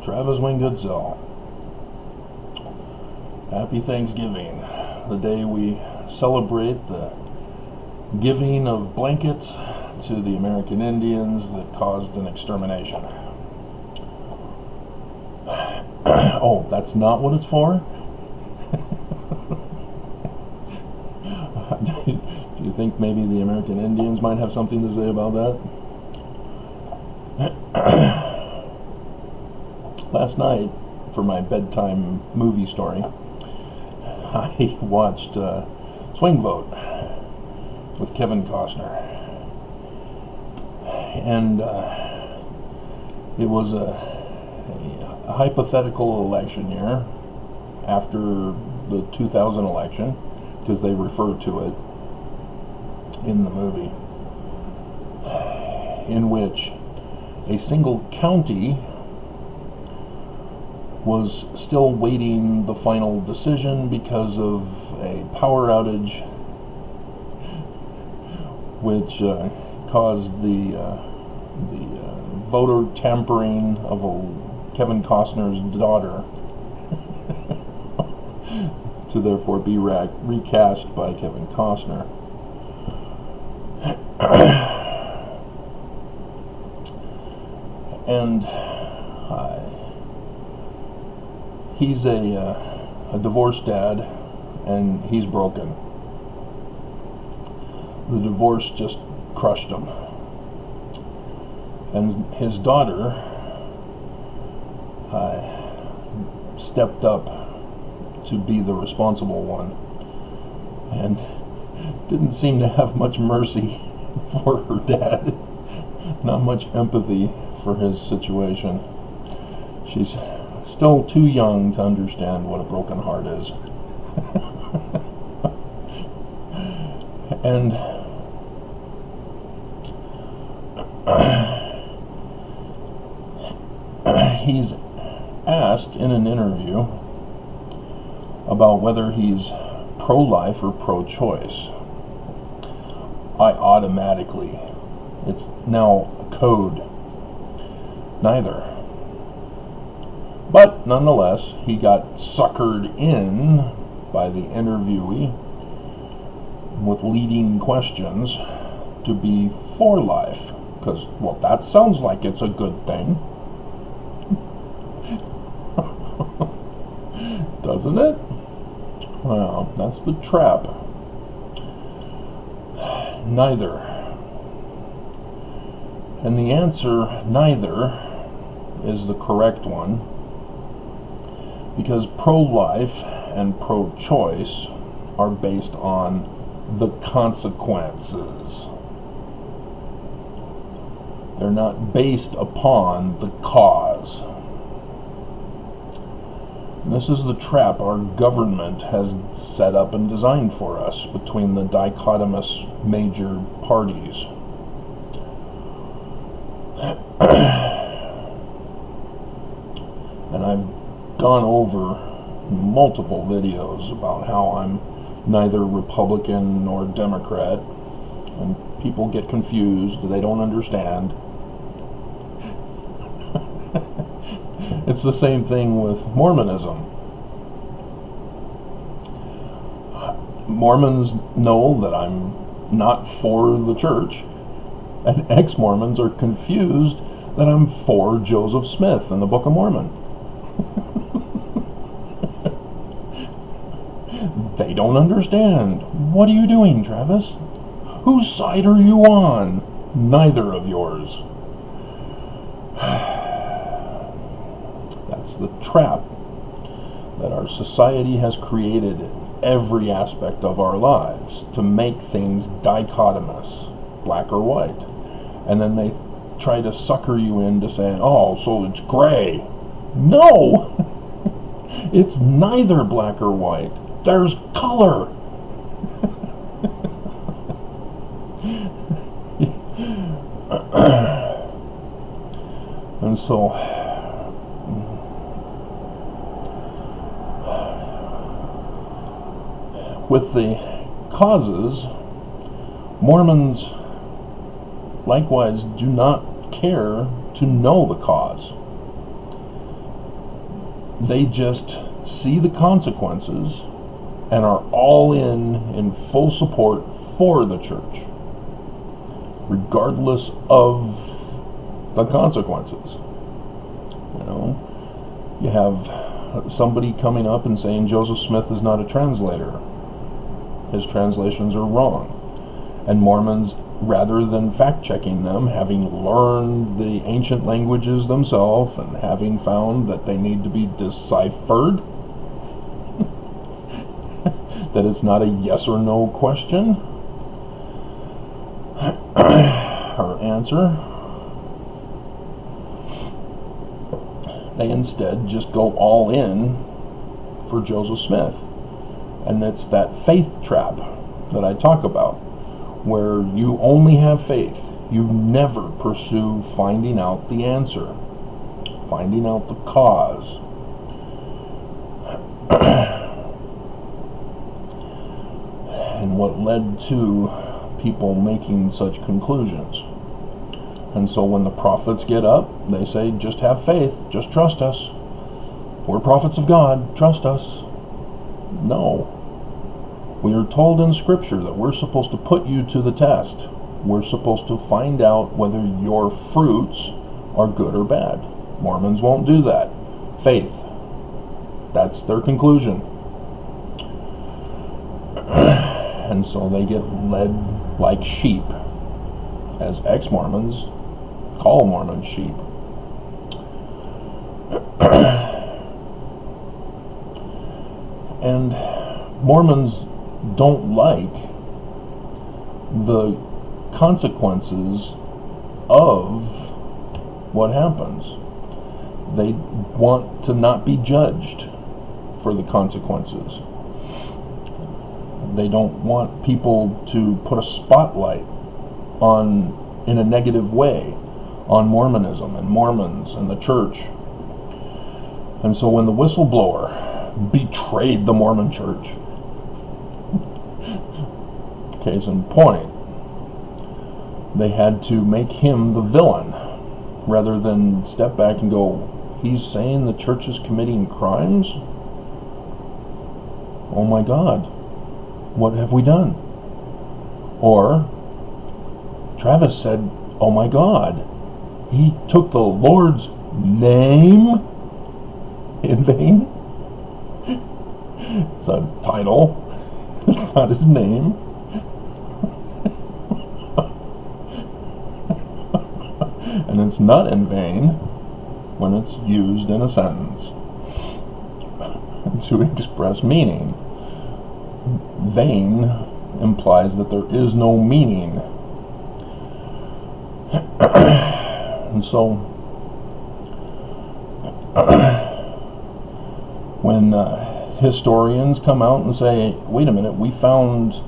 Travis Wingoodsell. Happy Thanksgiving, the day we celebrate the giving of blankets to the American Indians that caused an extermination. Oh, that's not what it's for? Do you think maybe the American Indians might have something to say about that? Last night, for my bedtime movie story, I watched Swing Vote with Kevin Costner. And it was a hypothetical election year after the 2000 election, because they referred to it in the movie, in which a single county was still waiting the final decision because of a power outage, which caused the voter tampering of Kevin Costner's daughter to therefore be recast by Kevin Costner. And he's a divorced dad, and he's broken. The divorce just crushed him. And his daughter stepped up to be the responsible one, and didn't seem to have much mercy for her dad, not much empathy for his situation. She's still too young to understand what a broken heart is. And he's asked in an interview about whether he's pro-life or pro-choice. I automatically, it's now a code, neither. But nonetheless, he got suckered in by the interviewee with leading questions to be for life, because, well, that sounds like it's a good thing. Doesn't it? Well, that's the trap. Neither. And the answer, neither, is the correct one, because pro-life and pro-choice are based on the consequences. They're not based upon the cause. This is the trap our government has set up and designed for us between the dichotomous major parties. And I've gone over multiple videos about how I'm neither Republican nor Democrat, and people get confused, they don't understand. It's the same thing with Mormonism. Mormons know that I'm not for the church, and ex-Mormons are confused that I'm for Joseph Smith and the Book of Mormon. They don't understand. What are you doing, Travis? Whose side are you on? Neither of yours. That's the trap that our society has created in every aspect of our lives, to make things dichotomous, black or white. And then they try to sucker you into saying, oh, so it's gray. No! It's neither black or white. There's color. And so with the causes, Mormons likewise do not care to know the cause. they just see the consequences and are all in full support for the church, regardless of the consequences. You know, you have somebody coming up and saying Joseph Smith is not a translator. His translations are wrong. And Mormons, rather than fact-checking them, having learned the ancient languages themselves and having found that they need to be deciphered, that it's not a yes or no question or answer, they instead just go all in for Joseph Smith. And it's that faith trap that I talk about, where you only have faith. You never pursue finding out the answer, finding out the cause. And what led to people making such conclusions. And so when the prophets get up, they say, just have faith, just trust us. We're prophets of God, trust us. No. We are told in Scripture that we're supposed to put you to the test. We're supposed to find out whether your fruits are good or bad. Mormons won't do that. Faith. That's their conclusion. And so they get led like sheep, as ex-Mormons call Mormons sheep. And Mormons don't like the consequences of what happens. They want to not be judged for the consequences. They don't want people to put a spotlight on, in a negative way, on Mormonism and Mormons and the church. And so when the whistleblower betrayed the Mormon church, case in point, they had to make him the villain rather than step back and go, he's saying the church is committing crimes? Oh my God, what have we done? Or Travis said, oh my God, he took the Lord's name in vain? It's a title. It's not his name. And it's not in vain when it's used in a sentence to express meaning. Vain implies that there is no meaning. And so when historians come out and say, wait a minute, we found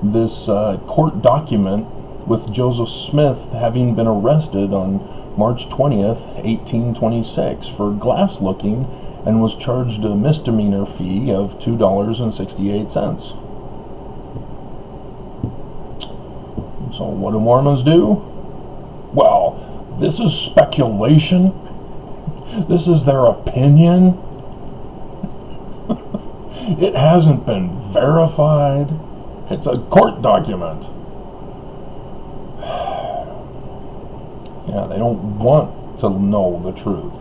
this court document with Joseph Smith having been arrested on March 20th, 1826 for glass looking, and was charged a misdemeanor fee of $2.68. So what do Mormons do? Well, this is speculation. This is their opinion. It hasn't been verified. It's a court document. Yeah, they don't want to know the truth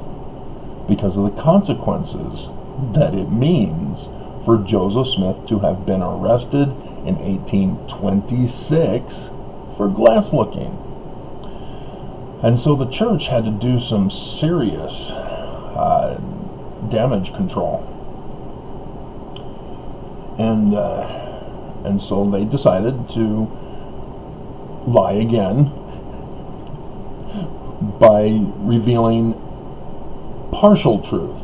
because of the consequences that it means for Joseph Smith to have been arrested in 1826 for glass looking. And so the church had to do some serious damage control. And so they decided to lie again by revealing partial truth.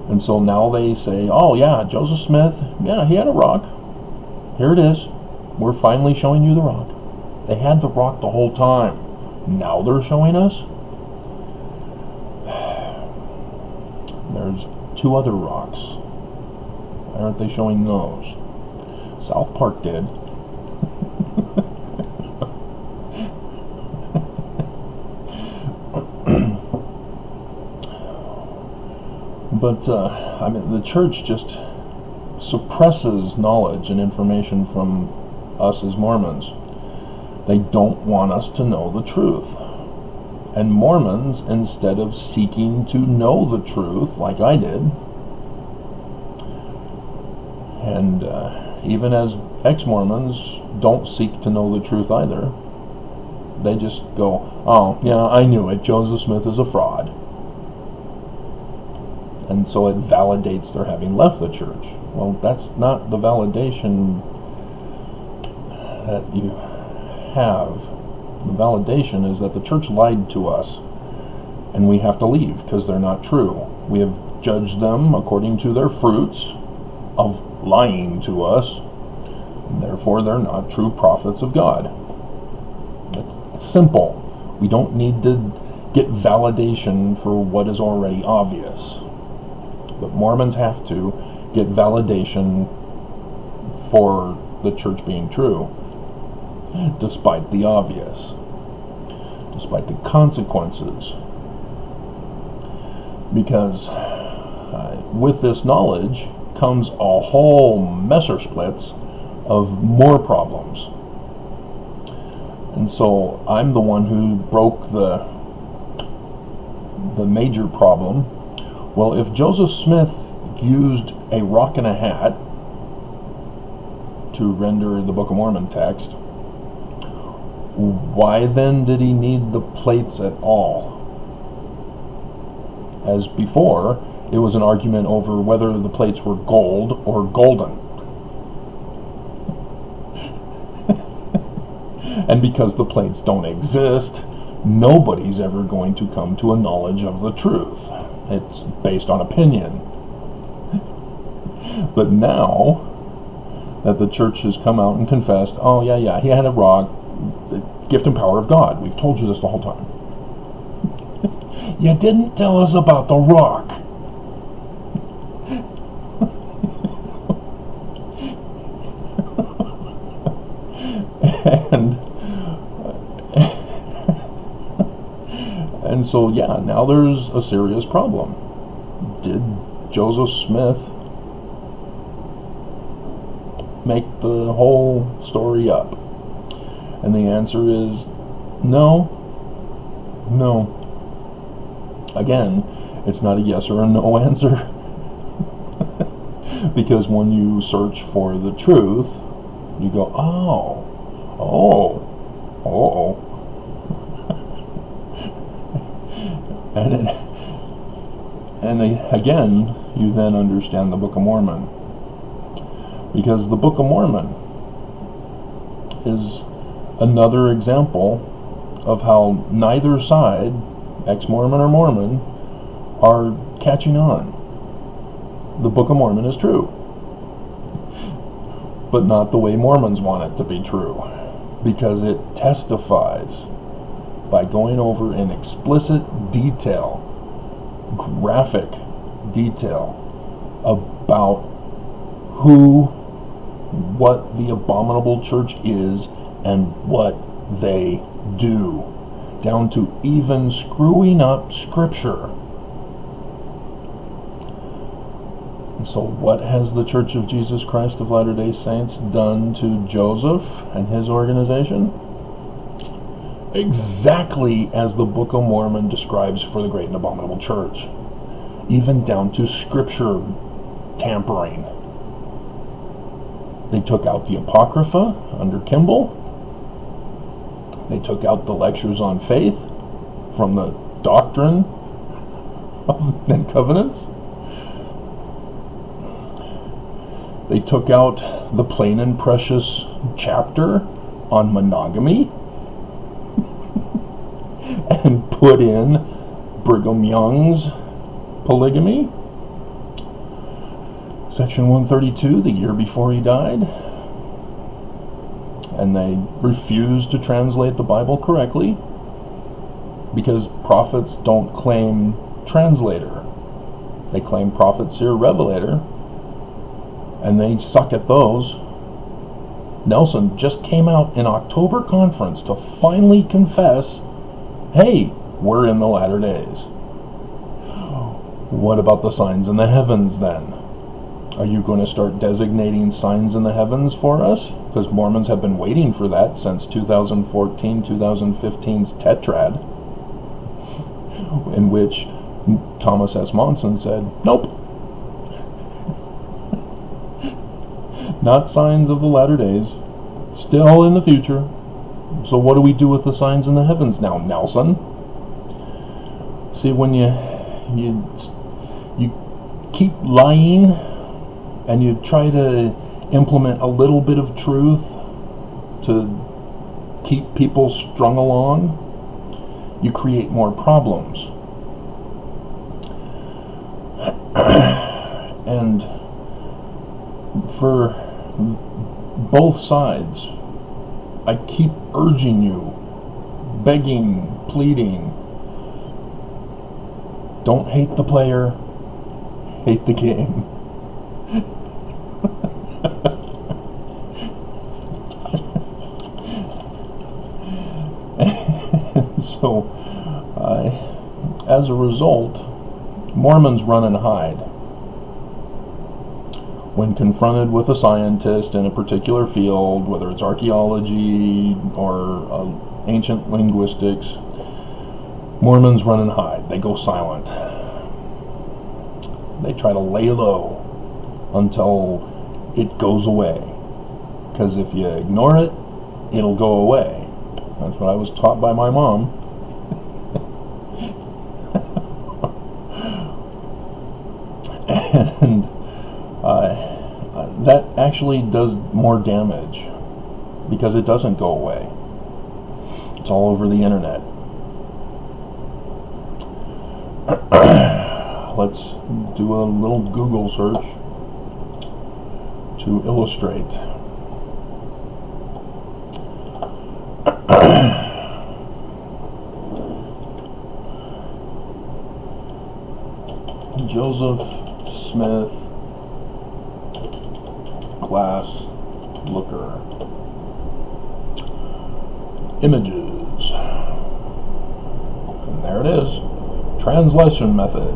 And so now they say, oh yeah, Joseph Smith, yeah, he had a rock. Here it is. We're finally showing you the rock. They had the rock the whole time. Now they're showing us. There's 2 other rocks. Why aren't they showing those? South Park did. But the church just suppresses knowledge and information from us as Mormons. They don't want us to know the truth. And Mormons, instead of seeking to know the truth like I did, and even as ex-Mormons don't seek to know the truth either, they just go, oh, yeah, I knew it, Joseph Smith is a fraud. And so it validates their having left the church. Well, that's not the validation that you have. The validation is that the church lied to us, and we have to leave because they're not true. We have judged them according to their fruits of lying to us, and therefore they're not true prophets of God. It's simple. We don't need to get validation for what is already obvious. But Mormons have to get validation for the church being true, despite the obvious, despite the consequences. Because with this knowledge comes a whole messersplits of more problems. And so I'm the one who broke the major problem. Well, if Joseph Smith used a rock and a hat to render the Book of Mormon text, why then did he need the plates at all? As before, it was an argument over whether the plates were gold or golden. And because the plates don't exist, nobody's ever going to come to a knowledge of the truth. It's based on opinion. But now that the church has come out and confessed, oh yeah, he had a rock, the gift and power of God. We've told you this the whole time. You didn't tell us about the rock. And so, yeah, now there's a serious problem. Did Joseph Smith make the whole story up? And the answer is no. Again, it's not a yes or a no answer. Because when you search for the truth, you go, oh. And again, you then understand the Book of Mormon. Because the Book of Mormon is another example of how neither side, ex-Mormon or Mormon, are catching on. The Book of Mormon is true, but not the way Mormons want it to be true, because it testifies by going over in explicit detail, graphic detail, about what the abominable church is and what they do, down to even screwing up Scripture. And so what has the Church of Jesus Christ of Latter-day Saints done to Joseph and his organization? Exactly as the Book of Mormon describes for the great and abominable church, even down to Scripture tampering. They took out the Apocrypha under Kimball. They took out the lectures on faith from the Doctrine and Covenants. They took out the Plain and Precious chapter on monogamy and put in Brigham Young's polygamy. Section 132, the year before he died. And they refused to translate the Bible correctly because prophets don't claim translator. They claim prophet, seer, revelator, and they suck at those. Nelson just came out in October conference to finally confess, hey, we're in the latter days. What about the signs in the heavens then? Are you going to start designating signs in the heavens for us? Because Mormons have been waiting for that since 2014, 2015's Tetrad, in which Thomas S. Monson said, nope. Not signs of the latter days. Still in the future. So what do we do with the signs in the heavens now, Nelson? See, when you keep lying and you try to implement a little bit of truth to keep people strung along, you create more problems. And for both sides, I keep urging you, begging, pleading, don't hate the player, hate the game. So, as a result, Mormons run and hide. When confronted with a scientist in a particular field, whether it's archaeology or ancient linguistics, Mormons run and hide. They go silent. They try to lay low until it goes away. Because if you ignore it, it'll go away. That's what I was taught by my mom. And that actually does more damage because it doesn't go away. It's all over the internet. Let's do a little Google search to illustrate. Joseph Smith Glass Looker. Images. And there it is. Translation method.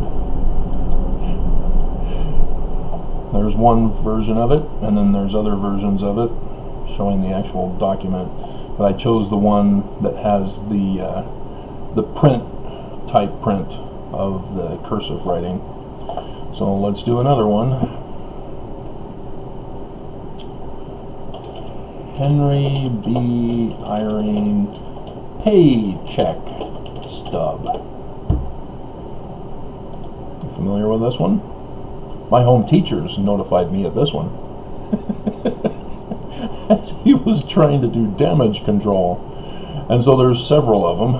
There's one version of it, and then there's other versions of it showing the actual document. But I chose the one that has the print, type print of the cursive writing. So let's do another one. Henry B. Eyring paycheck stub. You familiar with this one? My home teachers notified me of this one. As he was trying to do damage control. And so there's several of them.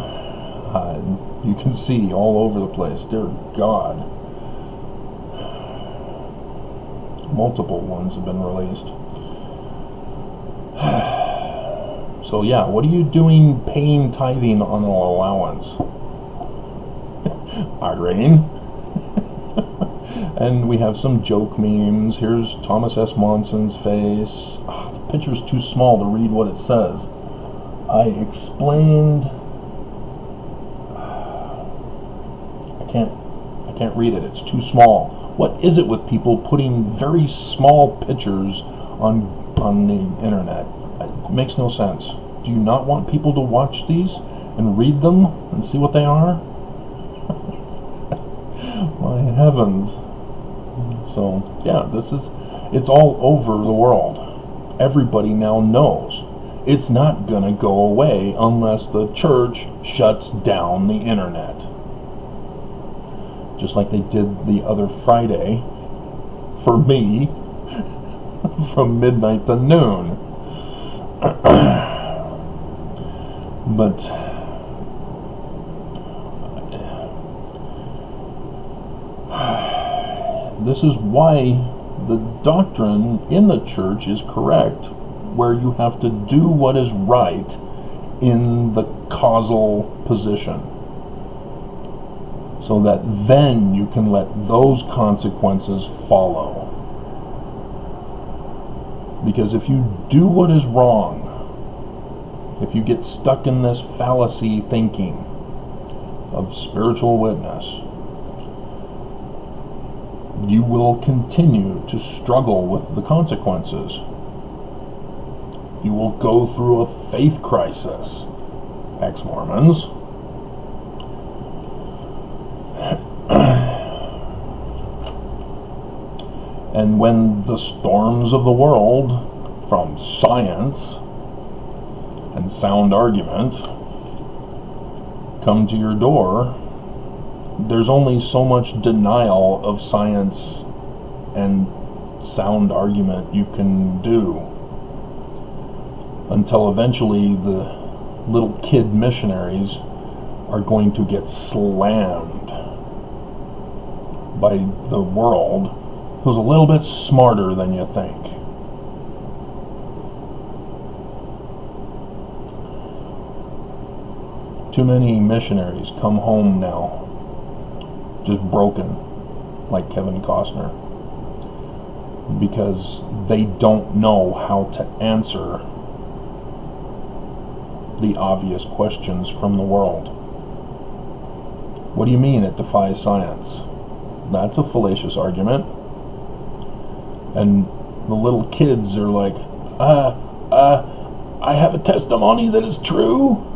You can see all over the place. Dear God. Multiple ones have been released. So yeah, what are you doing paying tithing on an allowance? Irene. And we have some joke memes. Here's Thomas S. Monson's face. The picture's too small to read what it says. I explained. I can't read it. It's too small. What is it with people putting very small pictures on the internet? It makes no sense. Do you not want people to watch these and read them and see what they are? My heavens. So, yeah, it's all over the world. Everybody now knows. It's not going to go away unless the church shuts down the internet. Just like they did the other Friday for me from midnight to noon. But this is why the doctrine in the church is correct, where you have to do what is right in the causal position, so that then you can let those consequences follow. Because if you do what is wrong, if you get stuck in this fallacy thinking of spiritual witness, you will continue to struggle with the consequences. You will go through a faith crisis, ex-Mormons. And when the storms of the world, from science and sound argument, come to your door, there's only so much denial of science and sound argument you can do, until eventually the little kid missionaries are going to get slammed by the world, who's a little bit smarter than you think. Too many missionaries come home now just broken, like Kevin Costner, because they don't know how to answer the obvious questions from the world. What do you mean it defies science? That's a fallacious argument. And the little kids are like, I have a testimony that is true.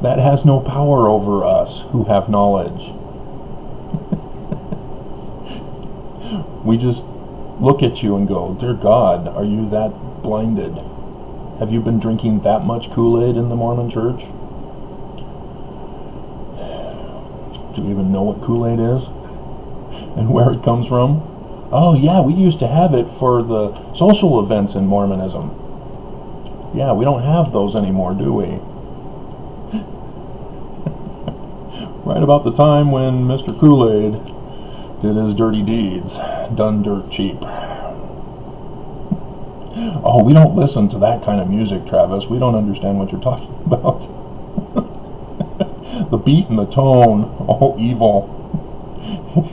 That has no power over us who have knowledge. We just look at you and go, dear God, are you that blinded? Have you been drinking that much Kool-Aid in the Mormon church? Do you even know what Kool-Aid is? And where it comes from? Oh yeah, we used to have it for the social events in Mormonism. Yeah, we don't have those anymore, do we? Right about the time when Mr. Kool-Aid did his dirty deeds, done dirt cheap. Oh, we don't listen to that kind of music, Travis. We don't understand what you're talking about. The beat and the tone, oh, evil.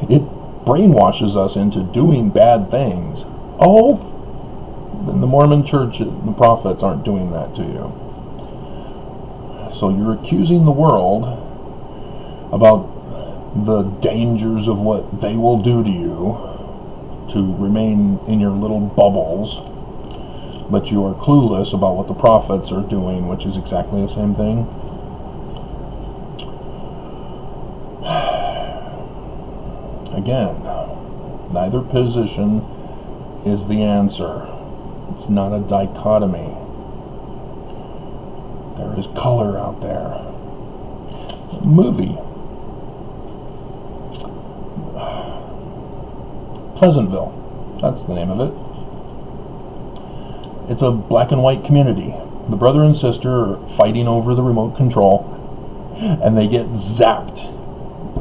It brainwashes us into doing bad things. Oh, then the Mormon church, the prophets aren't doing that to you. So you're accusing the world about the dangers of what they will do to you to remain in your little bubbles, but you are clueless about what the prophets are doing, which is exactly the same thing. Again, neither position is the answer. It's not a dichotomy. There is color out there. Movie. Pleasantville. That's the name of it. It's a black and white community. The brother and sister are fighting over the remote control, and they get zapped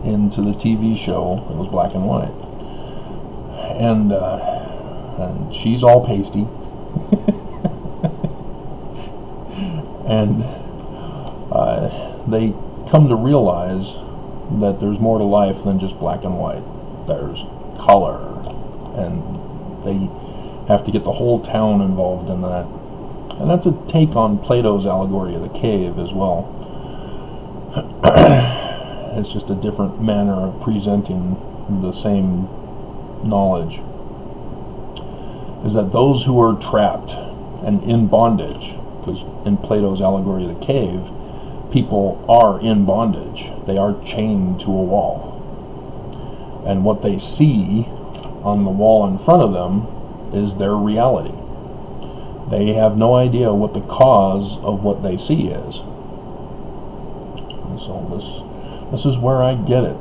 into the TV show that was black and white. And she's all pasty. And they come to realize that there's more to life than just black and white. There's color, and they have to get the whole town involved in that. And that's a take on Plato's allegory of the cave as well. It's just a different manner of presenting the same knowledge. Is that those who are trapped and in bondage, because in Plato's allegory of the cave, people are in bondage. They are chained to a wall. And what they see on the wall in front of them is their reality. They have no idea what the cause of what they see is. And so this is where I get it.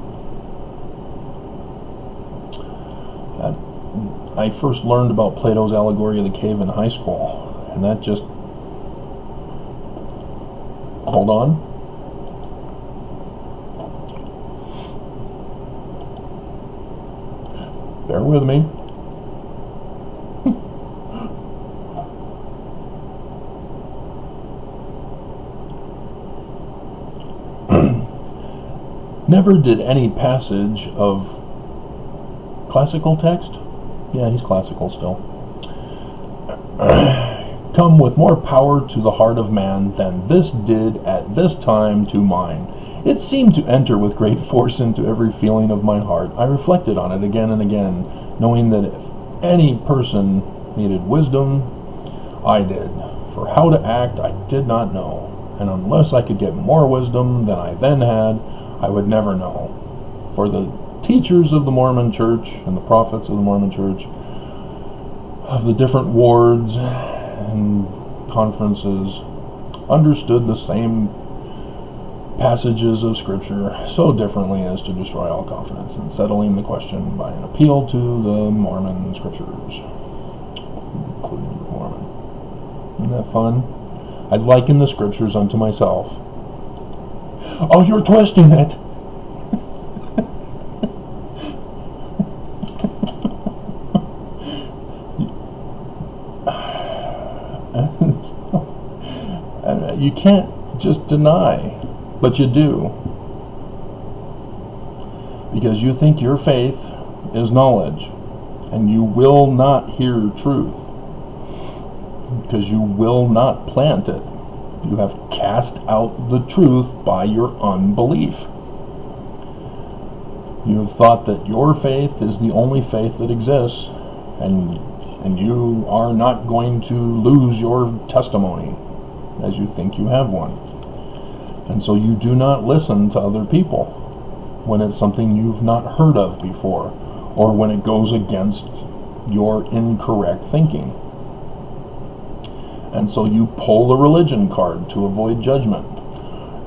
I first learned about Plato's allegory of the cave in high school, and that just... Hold on. Bear with me. Never did any passage of classical text, yeah, he's classical still, come with more power to the heart of man than this did at this time to mine. It seemed to enter with great force into every feeling of my heart. I reflected on it again and again, knowing that if any person needed wisdom, I did. For how to act, I did not know. And unless I could get more wisdom than I then had, I would never know. For the teachers of the Mormon Church and the prophets of the Mormon Church, of the different wards and conferences, understood the same passages of Scripture so differently as to destroy all confidence in settling the question by an appeal to the Mormon Scriptures, including the Mormon. Isn't that fun? I liken the Scriptures unto myself. Oh, you're twisting it! You can't just deny, but you do. Because you think your faith is knowledge, and you will not hear truth. Because you will not plant it. You have cast out the truth by your unbelief. You have thought that your faith is the only faith that exists, and you are not going to lose your testimony as you think you have one. And so you do not listen to other people when it's something you've not heard of before, or when it goes against your incorrect thinking. And so you pull the religion card to avoid judgment.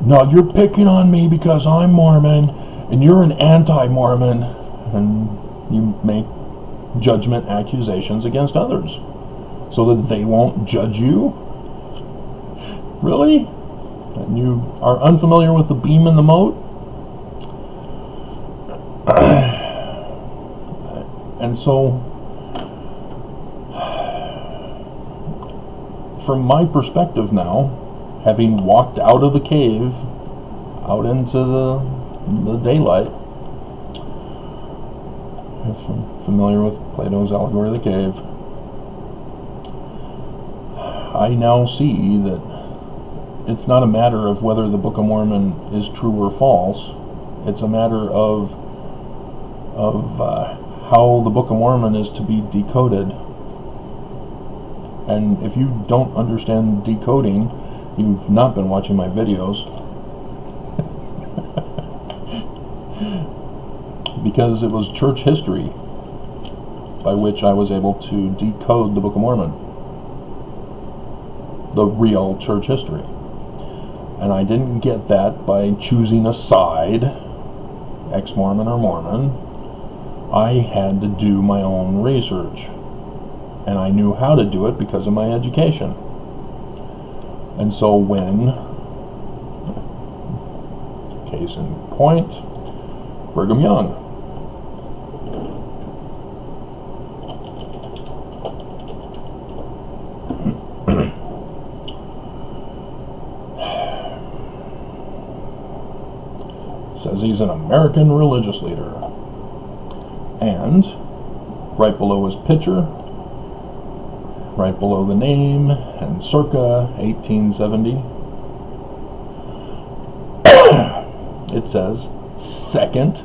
No, you're picking on me because I'm Mormon, and you're an anti-Mormon, and you make judgment accusations against others so that they won't judge you. Really? And you are unfamiliar with the beam in the moat? And so, from my perspective now, having walked out of the cave, out into the daylight, if I'm familiar with Plato's allegory of the cave, I now see that it's not a matter of whether the Book of Mormon is true or false. It's a matter of how the Book of Mormon is to be decoded. And if you don't understand decoding, you've not been watching my videos. Because it was church history by which I was able to decode the Book of Mormon. The real church history. And I didn't get that by choosing a side, ex-Mormon or Mormon. I had to do my own research. And I knew how to do it because of my education. And so when, case in point, Brigham Young. Says he's an American religious leader. And right below his picture, right below the name, and circa 1870, it says, second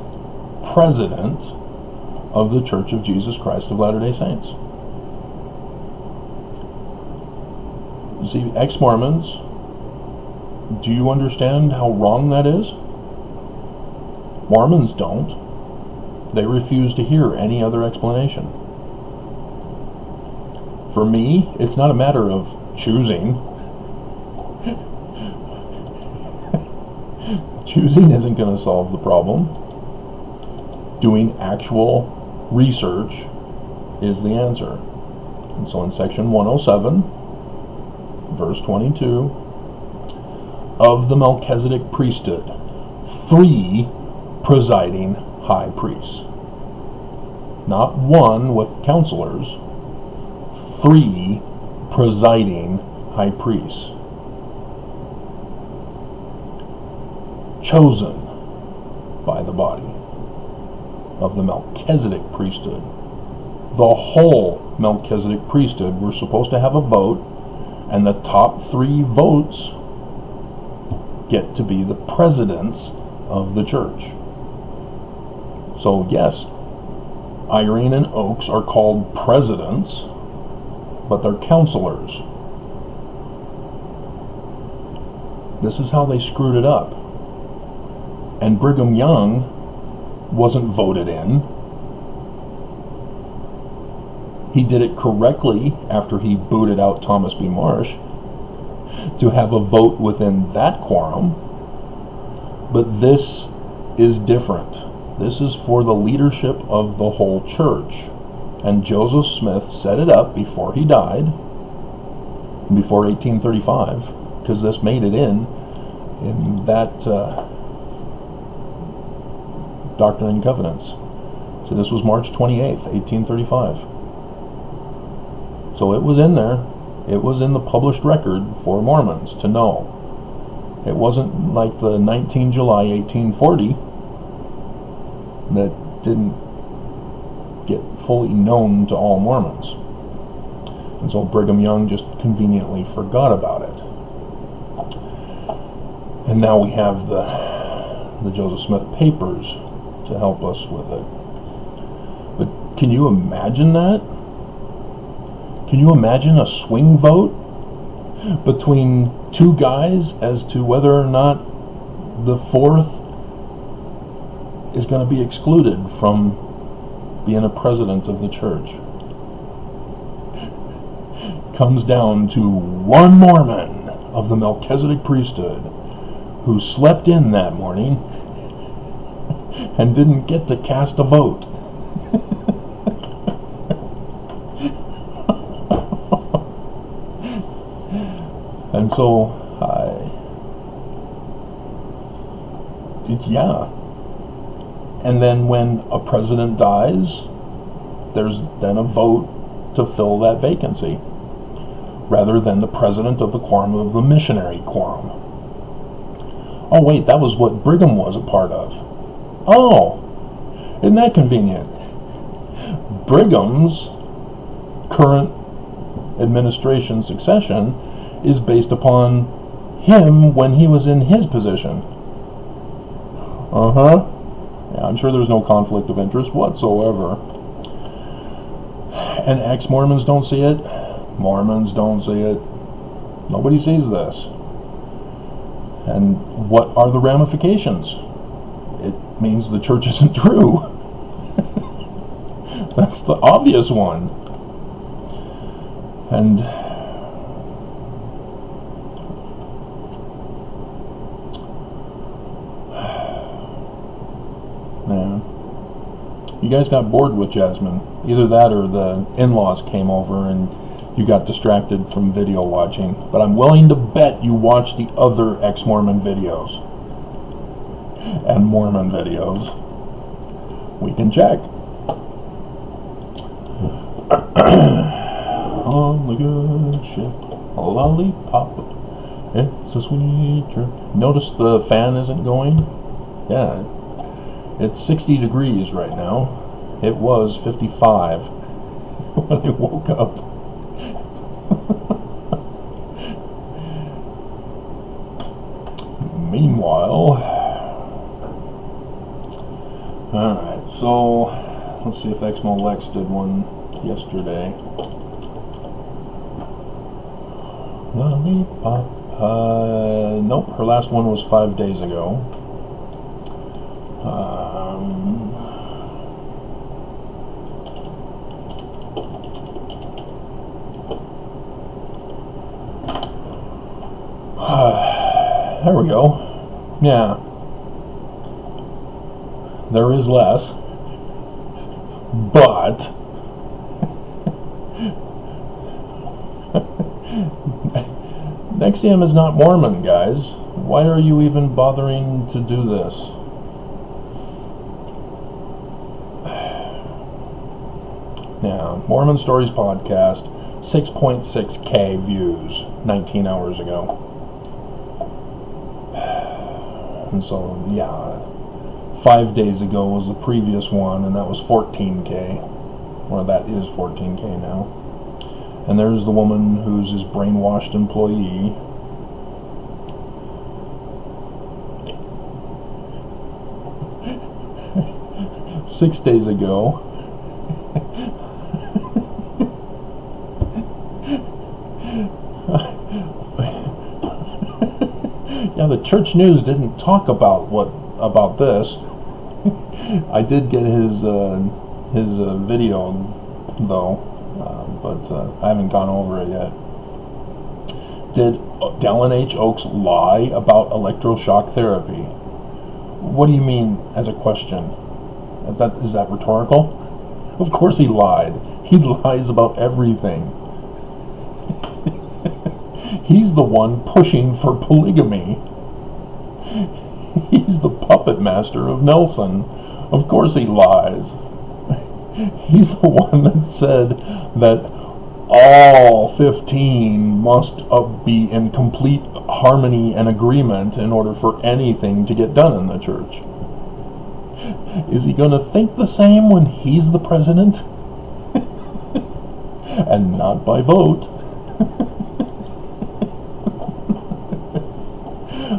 president of the Church of Jesus Christ of Latter-day Saints. You see, ex-Mormons, do you understand how wrong that is? Mormons don't. They refuse to hear any other explanation. For me, it's not a matter of choosing. Choosing isn't going to solve the problem. Doing actual research is the answer. And so in section 107, verse 22, of the Melchizedek priesthood, 3 presiding high priests. Not one with counselors, 3 presiding high priests. Chosen by the body of the Melchizedek priesthood. The whole Melchizedek priesthood were supposed to have a vote, and the top 3 votes get to be the presidents of the church. So yes, Irene and Oakes are called presidents, but they're counselors. This is how they screwed it up. And Brigham Young wasn't voted in. He did it correctly after he booted out Thomas B. Marsh to have a vote within that quorum. But this is different. This is for the leadership of the whole church. And Joseph Smith set it up before he died, before 1835, because this made it in that Doctrine and Covenants. So this was March 28th, 1835. So it was in there. It was in the published record for Mormons to know. It wasn't like the 19 July 1840 that didn't get fully known to all Mormons. And so Brigham Young just conveniently forgot about it. And now we have the Joseph Smith papers to help us with it. But can you imagine that? Can you imagine a swing vote between two guys as to whether or not the fourth is going to be excluded from being a president of the church? Comes down to one Mormon of the Melchizedek priesthood who slept in that morning and didn't get to cast a vote. And so, yeah. And then when a president dies, there's then a vote to fill that vacancy, rather than the president of the quorum of the missionary quorum. Oh wait, that was what Brigham was a part of. Oh, isn't that convenient? Brigham's current administration succession is based upon him when he was in his position. Yeah, I'm sure there's no conflict of interest whatsoever. And ex-Mormons don't see it. Mormons don't see it. Nobody sees this. And what are the ramifications? It means the church isn't true. That's the obvious one. And man, you guys got bored with Jasmine. Either that or the in-laws came over and you got distracted from video watching. But I'm willing to bet you watched the other ex-Mormon videos and Mormon videos. We can check. On the good ship, a lollipop, it's a sweet trip. Notice the fan isn't going? Yeah, it's 60 degrees right now. It was 55 when I woke up. Meanwhile, alright, so let's see if Exmo Lex did one yesterday. Lollipop. Nope, her last one was 5 days ago. There we go. Yeah. There is less. But Nexium is not Mormon, guys. Why are you even bothering to do this? Yeah, Mormon Stories podcast, 6.6K views 19 hours ago. And so, yeah, 5 days ago was the previous one, and that was 14K. Or that is 14K now. And there's the woman who's his brainwashed employee. 6 days ago. Yeah, the church news didn't talk about this. I did get his video though, but I haven't gone over it yet. Did Dallin H. Oaks lie about electroshock therapy? What do you mean as a question? Is that rhetorical? Of course he lied. He lies about everything. He's the one pushing for polygamy. He's the puppet master of Nelson. Of course he lies. He's the one that said that all 15 must be in complete harmony and agreement in order for anything to get done in the church. Is he going to think the same when he's the president? And not by vote.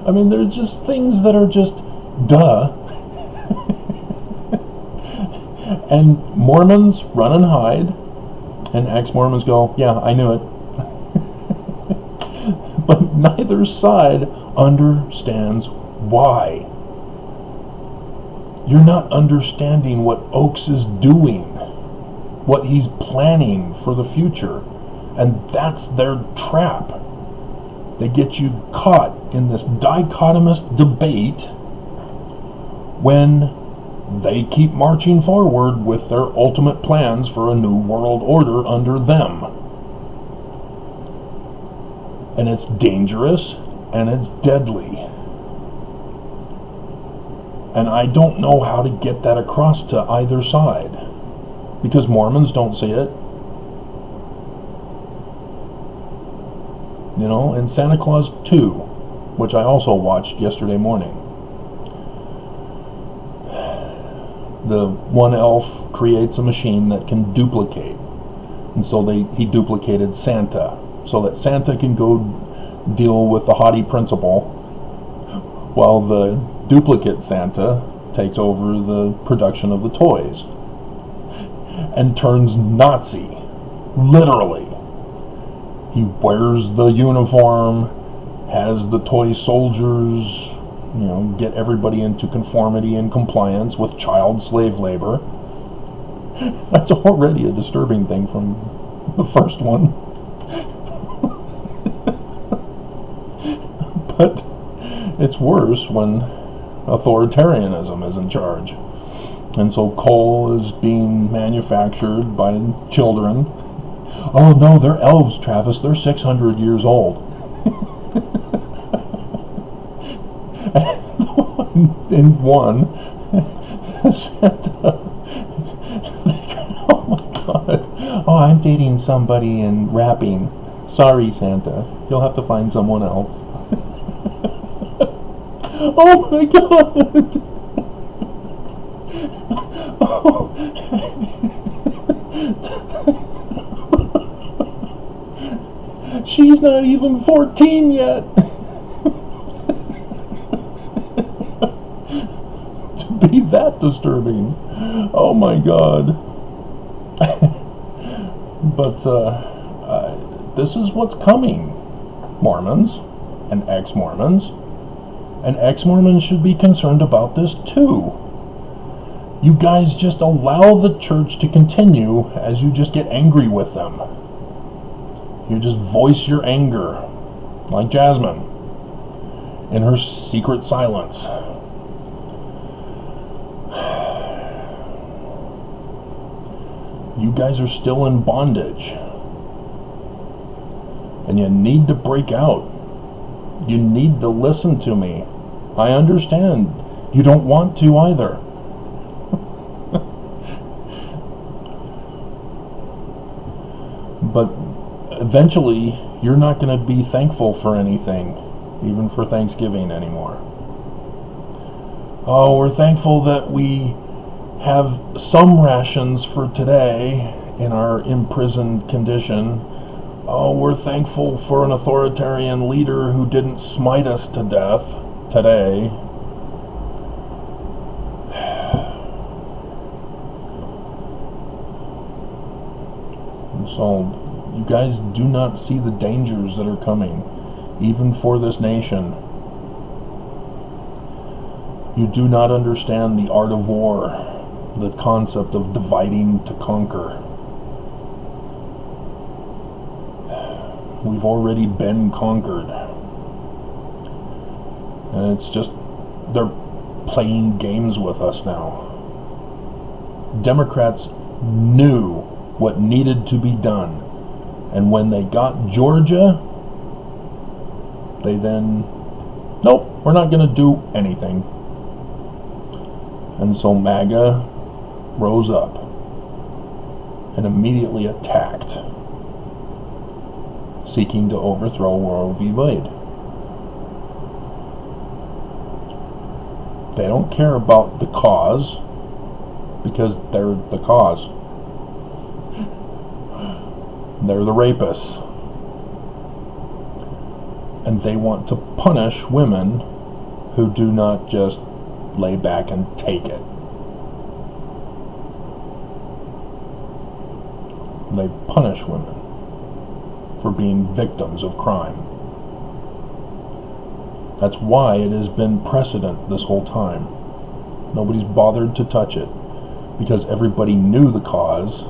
I mean, there's just things that are just duh. And Mormons run and hide, and ex-Mormons go, yeah, I knew it. But neither side understands why. You're not understanding what Oaks is doing, what he's planning for the future, and that's their trap. They get you caught in this dichotomous debate when they keep marching forward with their ultimate plans for a new world order under them. And it's dangerous and it's deadly. And I don't know how to get that across to either side, because Mormons don't see it. You know, in Santa Claus 2, which I also watched yesterday morning, the one elf creates a machine that can duplicate. And so he duplicated Santa, so that Santa can go deal with the haughty principal, while the duplicate Santa takes over the production of the toys and turns Nazi, literally. He wears the uniform, has the toy soldiers, get everybody into conformity and compliance with child slave labor. That's already a disturbing thing from the first one. But it's worse when authoritarianism is in charge. And so coal is being manufactured by children. Oh no, they're elves, Travis. They're 600 years old. In one, Santa. Oh my God. Oh, I'm dating somebody and rapping. Sorry, Santa. You'll have to find someone else. Oh my God. Oh. She's not even 14 yet. To be that disturbing. Oh my God. But this is what's coming, Mormons and ex-Mormons. And ex-Mormons should be concerned about this too. You guys just allow the church to continue as you just get angry with them. You just voice your anger, like Jasmine, in her secret silence. You guys are still in bondage. And you need to break out. You need to listen to me. I understand. You don't want to either. But eventually, you're not going to be thankful for anything, even for Thanksgiving anymore. Oh, we're thankful that we have some rations for today in our imprisoned condition. Oh, we're thankful for an authoritarian leader who didn't smite us to death today. So you guys do not see the dangers that are coming, even for this nation. You do not understand the art of war, the concept of dividing to conquer. We've already been conquered. And it's just, they're playing games with us now. Democrats knew what needed to be done. And when they got Georgia, they then, nope, we're not going to do anything. And so MAGA rose up and immediately attacked, seeking to overthrow Roe v. Wade. They don't care about the cause, because they're the cause. They're the rapists. And they want to punish women who do not just lay back and take it. They punish women for being victims of crime. That's why it has been precedent this whole time. Nobody's bothered to touch it, because everybody knew the cause,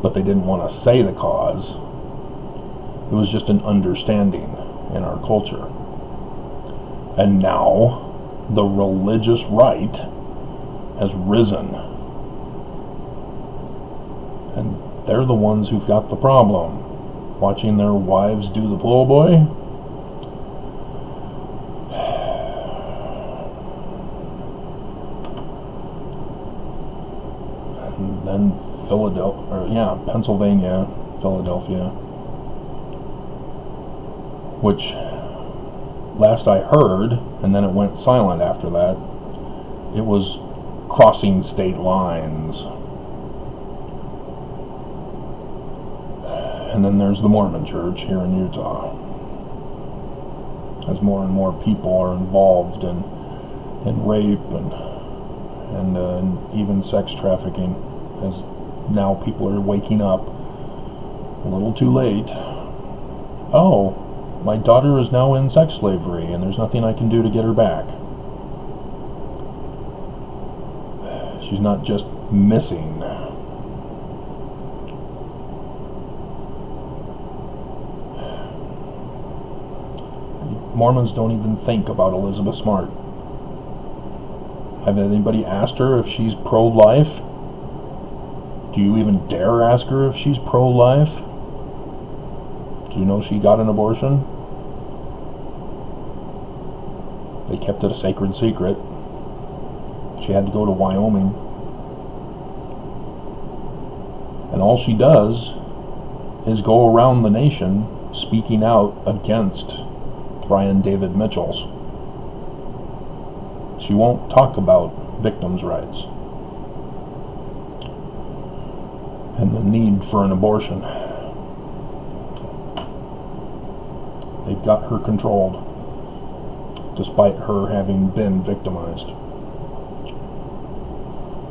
but they didn't want to say the cause. It was just an understanding in our culture. And now the religious right has risen. And they're the ones who've got the problem. Watching their wives do the pull boy. And then Pennsylvania, Philadelphia, which last I heard, and then it went silent after that, it was crossing state lines. And then there's the Mormon Church here in Utah. As more and more people are involved in rape and even sex trafficking, as now people are waking up a little too late. Oh, my daughter is now in sex slavery, and there's nothing I can do to get her back. She's not just missing. Mormons don't even think about Elizabeth Smart. Have anybody asked her if she's pro-life? Do you even dare ask her if she's pro-life? Do you know she got an abortion? They kept it a sacred secret. She had to go to Wyoming. And all she does is go around the nation speaking out against Brian David Mitchell's. She won't talk about victims' rights and the need for an abortion. They've got her controlled, despite her having been victimized.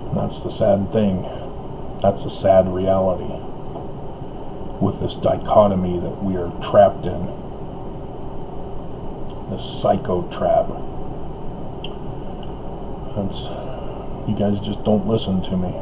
And that's the sad thing. That's a sad reality with this dichotomy that we are trapped in. This psycho trap. You guys just don't listen to me.